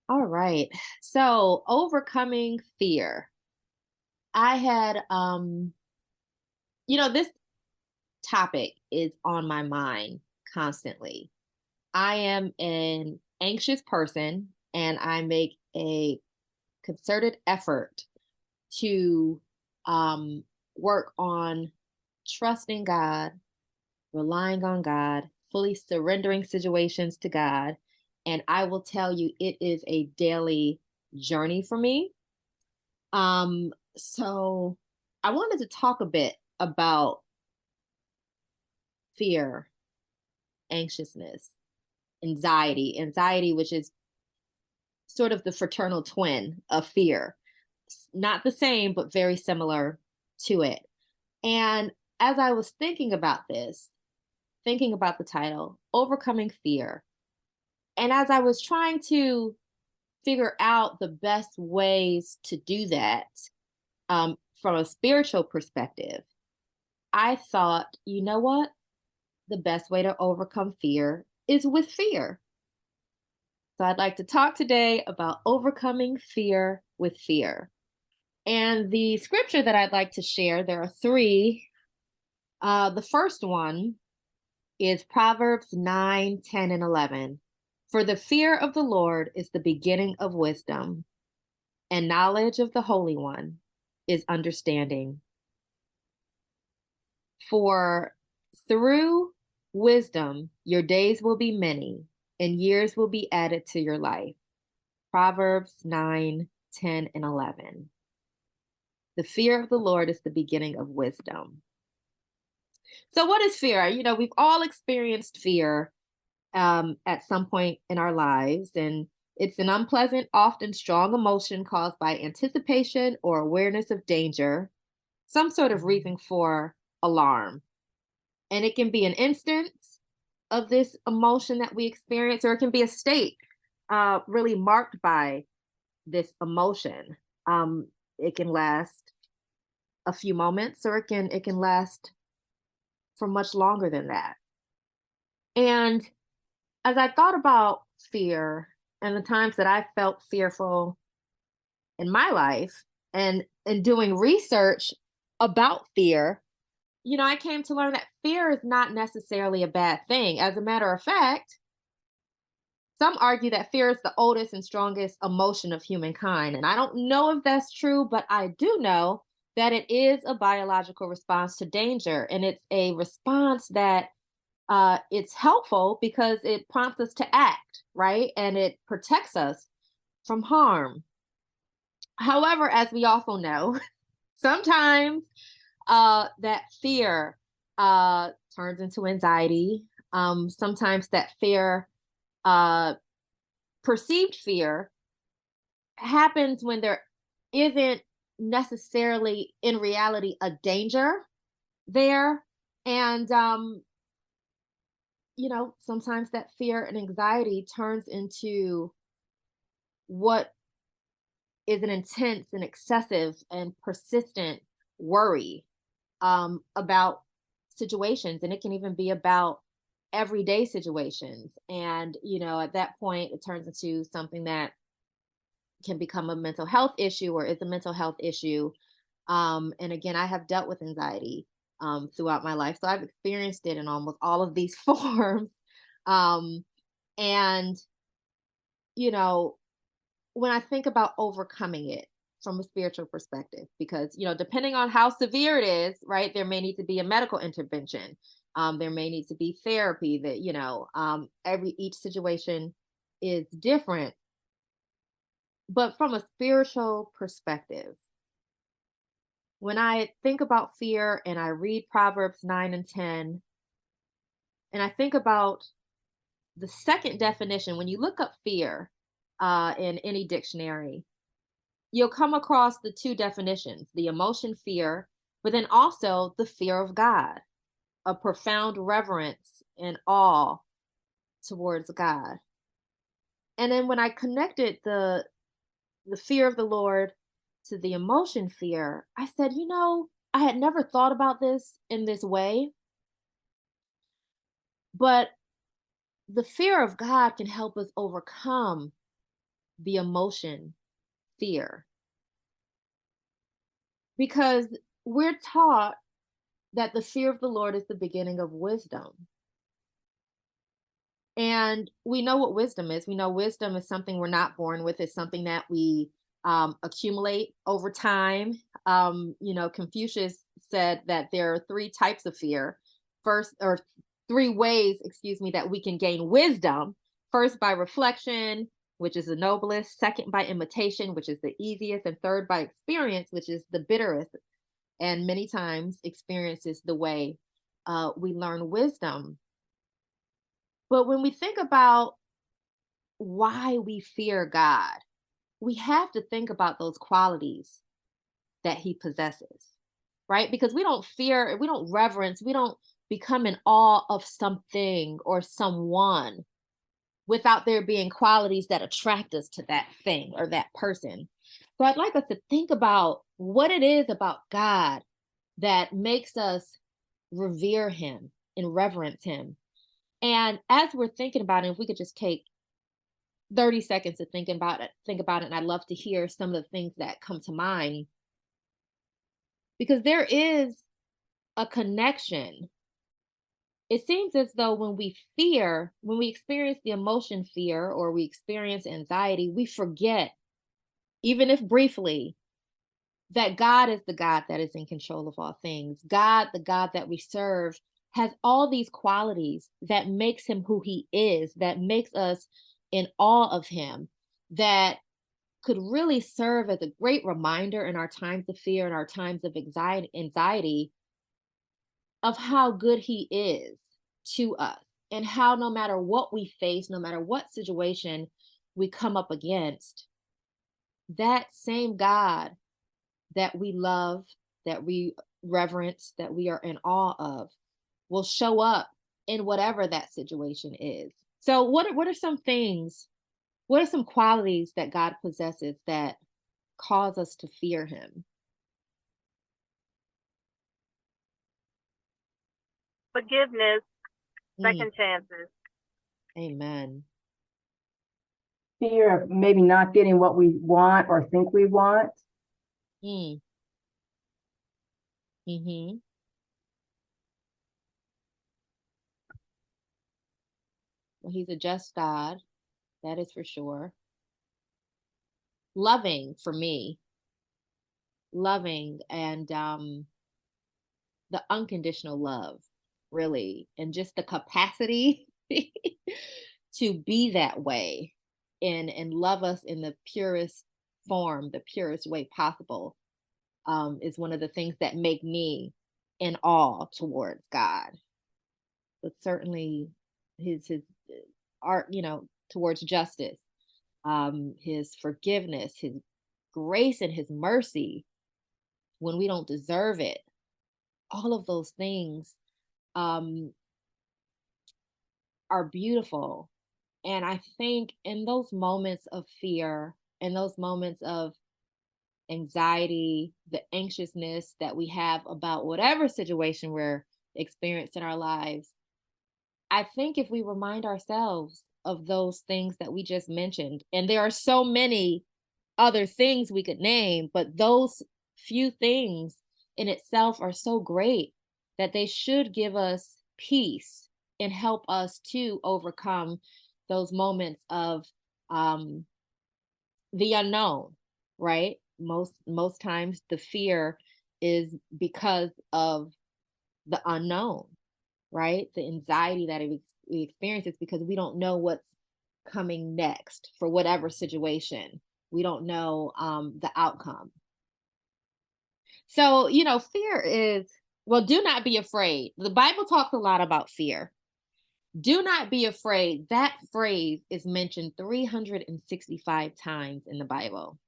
All right. So, overcoming fear. I had this topic is on my mind constantly. I am an anxious person and I make a concerted effort to um work on trusting God, relying on God, fully surrendering situations to God. And I will tell you, it is a daily journey for me. So I wanted to talk a bit about fear, anxiousness, anxiety, which is sort of the fraternal twin of fear. Not the same, but very similar to it. And as I was thinking about this, thinking about the title, Overcoming Fear, and as I was trying to figure out the best ways to do that from a spiritual perspective, I thought, you know what? The best way to overcome fear is with fear. So I'd like to talk today about overcoming fear with fear. And the scripture that I'd like to share, there are three. The first one is Proverbs 9, 10, and 11. For the fear of the Lord is the beginning of wisdom, and knowledge of the Holy One is understanding. For through wisdom, your days will be many, and years will be added to your life. Proverbs 9, 10, and 11. The fear of the Lord is the beginning of wisdom. So, what is fear? We've all experienced fear at some point in our lives, and it's an unpleasant, often strong emotion caused by anticipation or awareness of danger, some sort of reason for alarm. And it can be an instance of this emotion that we experience, or it can be a state really marked by this emotion. It can last a few moments, or it can last for much longer than that. And as I thought about fear and the times that I felt fearful in my life, and in doing research about fear, I came to learn that fear is not necessarily a bad thing. As a matter of fact, some argue that fear is the oldest and strongest emotion of humankind. And I don't know if that's true, but I do know that it is a biological response to danger. And it's a response that it's helpful because it prompts us to act, right? And it protects us from harm. However, as we also know, sometimes that fear turns into anxiety. Sometimes that fear, uh, perceived fear, happens when there isn't necessarily in reality a danger there. And sometimes that fear and anxiety turns into what is an intense and excessive and persistent worry about situations. And it can even be about everyday situations. And at that point it turns into something that can become a mental health issue, or is a mental health issue. And again, I have dealt with anxiety throughout my life, so I've experienced it in almost all of these forms. um, and you know when I think about overcoming it from a spiritual perspective, because depending on how severe it is, right, there may need to be a medical intervention. There may need to be therapy. That every each situation is different. But from a spiritual perspective, when I think about fear and I read Proverbs 9 and 10, and I think about the second definition, when you look up fear in any dictionary, you'll come across the two definitions: the emotion fear, but then also the fear of God, a profound reverence and awe towards God. And then when I connected the fear of the Lord to the emotion fear, I said, I had never thought about this in this way, but the fear of God can help us overcome the emotion fear, because we're taught that the fear of the Lord is the beginning of wisdom. And we know what wisdom is. We know wisdom is something we're not born with. It's something that we accumulate over time. Confucius said that there are three types of fear. First, or three ways, excuse me, that we can gain wisdom. First, by reflection, which is the noblest. Second, by imitation, which is the easiest. And third, by experience, which is the bitterest. And many times, experience is the way we learn wisdom. But when we think about why we fear God, we have to think about those qualities that he possesses, right? Because we don't fear, we don't reverence, we don't become in awe of something or someone without there being qualities that attract us to that thing or that person. So I'd like us to think about what it is about God that makes us revere him and reverence him. And as we're thinking about it, if we could just take 30 seconds to think about it, and I'd love to hear some of the things that come to mind, because there is a connection. It seems as though when we experience the emotion fear or we experience anxiety, we forget, even if briefly, that God is the God that is in control of all things. God, the God that we serve, has all these qualities that makes him who he is, that makes us in awe of him, that could really serve as a great reminder in our times of fear and our times of anxiety of how good he is to us, and how no matter what we face, no matter what situation we come up against, that same God that we love, that we reverence, that we are in awe of, will show up in whatever that situation is. So what are some things, what are some qualities that God possesses that cause us to fear him? Forgiveness, Mm, second chances. amen. Fear of maybe not getting what we want or think we want. Mm, hmm. Well, he's a just God, that is for sure. Loving for me, loving and the unconditional love, really, and just the capacity to be that way and love us in the purest form, the purest way possible, is one of the things that make me in awe towards God. But certainly his art, towards justice, his forgiveness, his grace, and his mercy when we don't deserve it. All of those things um, are beautiful. And I think in those moments of fear, in those moments of anxiety, the anxiousness that we have about whatever situation we're experiencing in our lives, I think if we remind ourselves of those things that we just mentioned, and there are so many other things we could name, but those few things in itself are so great that they should give us peace and help us to overcome those moments of um, the unknown, right? Most times the fear is because of the unknown, right? The anxiety that we experience is because we don't know what's coming next for whatever situation. We don't know the outcome. So, fear is, well, do not be afraid. The Bible talks a lot about fear. Do not be afraid. That phrase is mentioned 365 times in the Bible.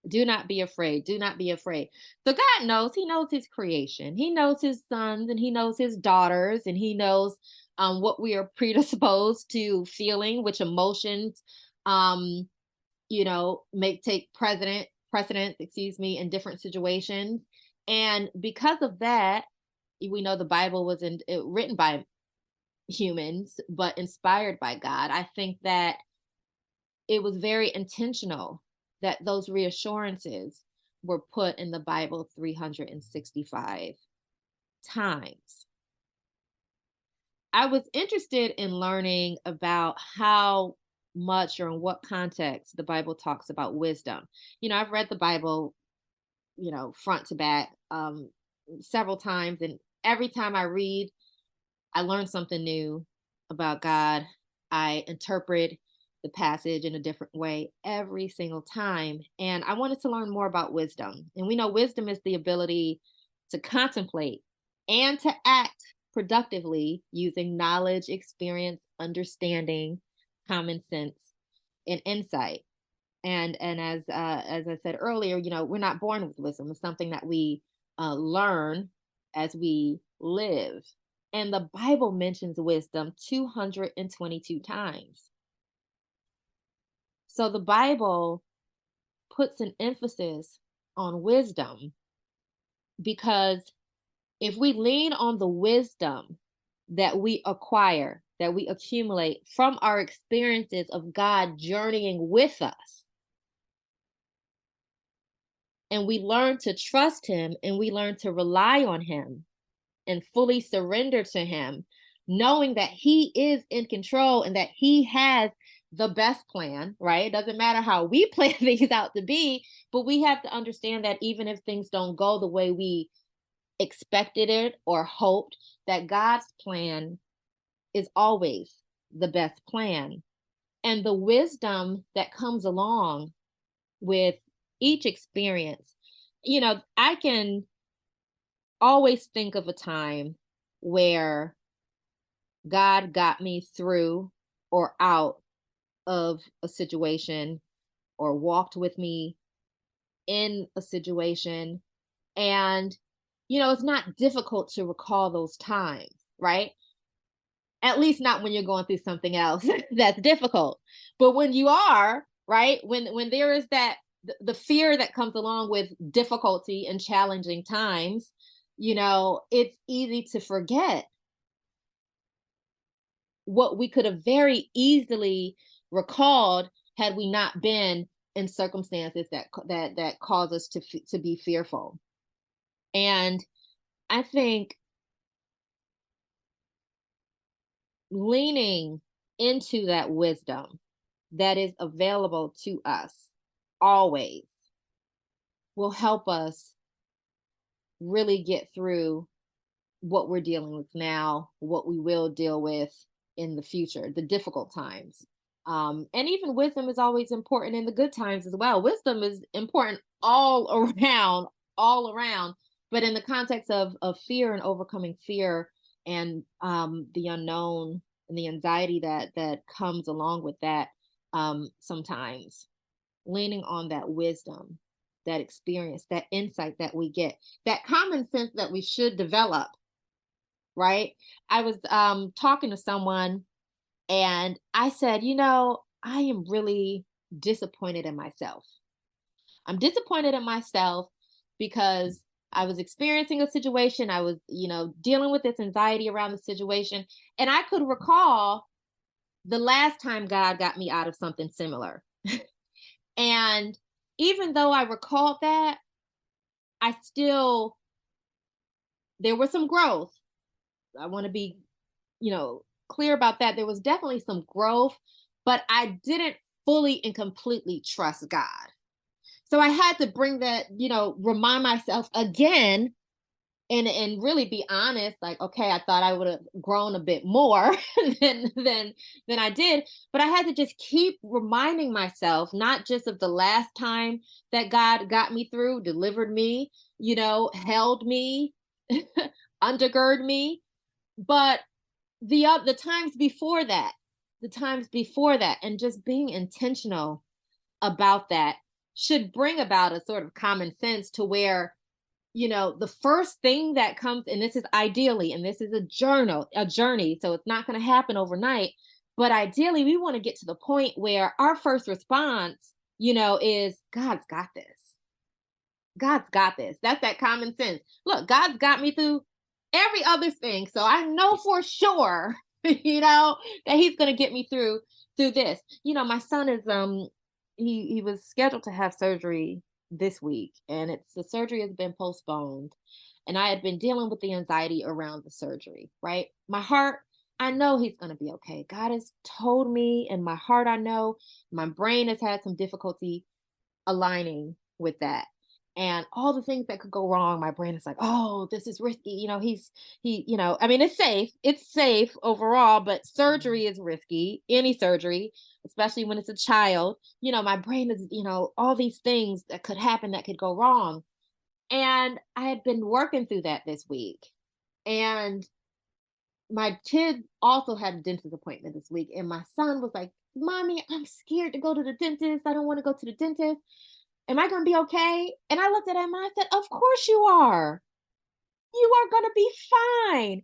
Do not be afraid. Do not be afraid. So God knows, he knows his creation. He knows his sons and he knows his daughters, and he knows what we are predisposed to feeling, which emotions um, may take precedent, excuse me, in different situations. And because of that, we know the Bible was written by humans, but inspired by God. I think that it was very intentional that those reassurances were put in the Bible 365 times. I was interested in learning about how much or in what context the Bible talks about wisdom. I've read the Bible, front to back, several times, and every time I read, I learn something new about God. I interpret the passage in a different way every single time. And I wanted to learn more about wisdom. And we know wisdom is the ability to contemplate and to act productively using knowledge, experience, understanding, common sense, and insight. And as I said earlier, we're not born with wisdom. It's something that we learn as we live. And the Bible mentions wisdom 222 times. So the Bible puts an emphasis on wisdom because if we lean on the wisdom that we acquire, that we accumulate from our experiences of God journeying with us, and we learn to trust Him and we learn to rely on Him and fully surrender to Him, knowing that He is in control and that He has the best plan, right? It doesn't matter how we plan things out to be, but we have to understand that even if things don't go the way we expected it or hoped, that God's plan is always the best plan. And the wisdom that comes along with each experience, I can always think of a time where God got me through or out of a situation or walked with me in a situation. And, it's not difficult to recall those times, right? At least not when you're going through something else that's difficult. But when you are, right, when there is that the fear that comes along with difficulty and challenging times, it's easy to forget what we could have very easily recalled had we not been in circumstances that cause us to be fearful. And I think leaning into that wisdom that is available to us always will help us really get through what we're dealing with now, what we will deal with in the future, the difficult times. And even wisdom is always important in the good times as well. Wisdom is important all around, all around. But in the context of fear and overcoming fear and the unknown and the anxiety that comes along with that, sometimes leaning on that wisdom, that experience, that insight that we get, that common sense that we should develop, right? I was talking to someone and I said, I am really disappointed in myself. I'm disappointed in myself because I was experiencing a situation. I was, dealing with this anxiety around the situation. And I could recall the last time God got me out of something similar. And even though I recalled that, I still, there was some growth. I want to be, clear about that. There was definitely some growth, but I didn't fully and completely trust God. So I had to bring that, remind myself again and really be honest, like, okay, I thought I would have grown a bit more than I did. But I had to just keep reminding myself, not just of the last time that God got me through, delivered me, held me, undergird me, but the times before that, and just being intentional about that should bring about a sort of common sense to where, the first thing that comes, and this is ideally, and this is a journey, so it's not going to happen overnight, but ideally we want to get to the point where our first response, is God's got this. God's got this. That's that common sense. Look, God's got me through every other thing. So I know for sure that he's going to get me through this. My son is he was scheduled to have surgery this week, and it's the surgery has been postponed, and I had been dealing with the anxiety around the surgery, right? My heart, I know he's going to be okay. God has told me, in my heart I know. My brain has had some difficulty aligning with that. And all the things that could go wrong, my brain is like, oh, this is risky. I mean, it's safe overall, but surgery is risky, any surgery, especially when it's a child. My brain is, all these things that could happen that could go wrong. And I had been working through that this week. And my kid also had a dentist appointment this week. And my son was like, Mommy, I'm scared to go to the dentist. I don't want to go to the dentist. Am I going to be okay? And I looked at him and I said, Of course you are. You are going to be fine.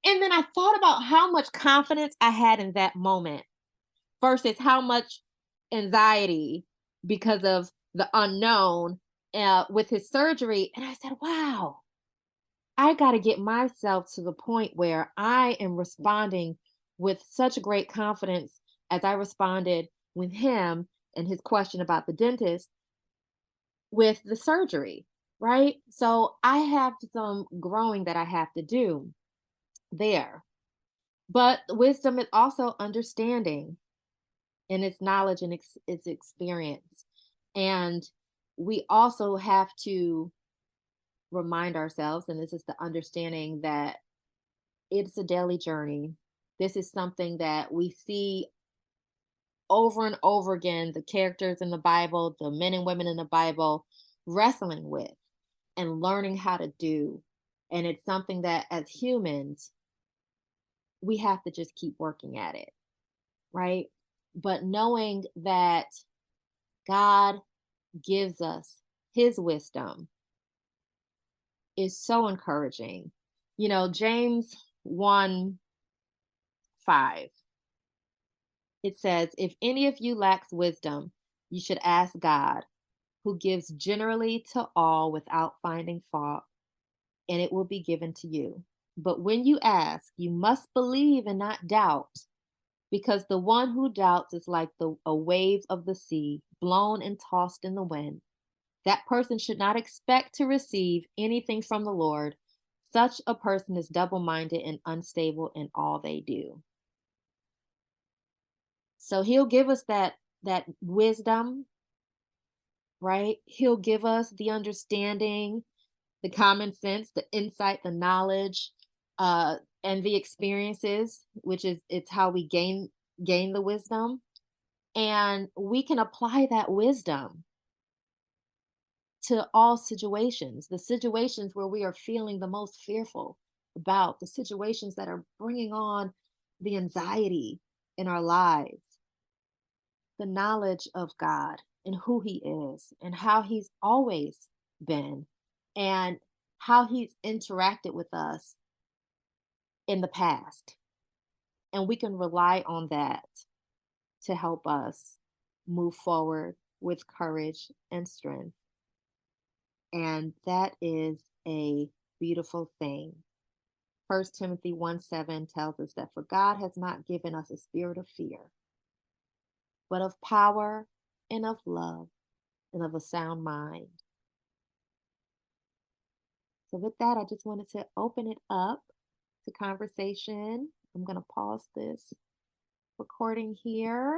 And then I thought about how much confidence I had in that moment versus how much anxiety because of the unknown with his surgery. And I said, wow, I got to get myself to the point where I am responding with such great confidence as I responded with him and his question about the dentist with the surgery, right? So I have some growing that I have to do there. But wisdom is also understanding, and it's knowledge and it's experience. And we also have to remind ourselves, and this is the understanding that it's a daily journey. This is something that we see over and over again, the characters in the Bible, the men and women in the Bible wrestling with and learning how to do. And it's something that as humans, we have to just keep working at it, right? But knowing that God gives us his wisdom is so encouraging. James 1:5, it says, If any of you lacks wisdom, you should ask God, who gives generally to all without finding fault, and it will be given to you. But when you ask, you must believe and not doubt, because the one who doubts is like a wave of the sea, blown and tossed in the wind. That person should not expect to receive anything from the Lord. Such a person is double minded and unstable in all they do. So he'll give us that wisdom, right? He'll give us the understanding, the common sense, the insight, the knowledge, and the experiences, which is it's how we gain the wisdom. And we can apply that wisdom to all situations, the situations where we are feeling the most fearful about, the situations that are bringing on the anxiety in our lives, the knowledge of God and who he is and how he's always been and how he's interacted with us in the past. And we can rely on that to help us move forward with courage and strength. And that is a beautiful thing. 1 Timothy 1:7 tells us that for God has not given us a spirit of fear, but of power and of love and of a sound mind. So, with that, I just wanted to open it up to conversation. I'm going to pause this recording here.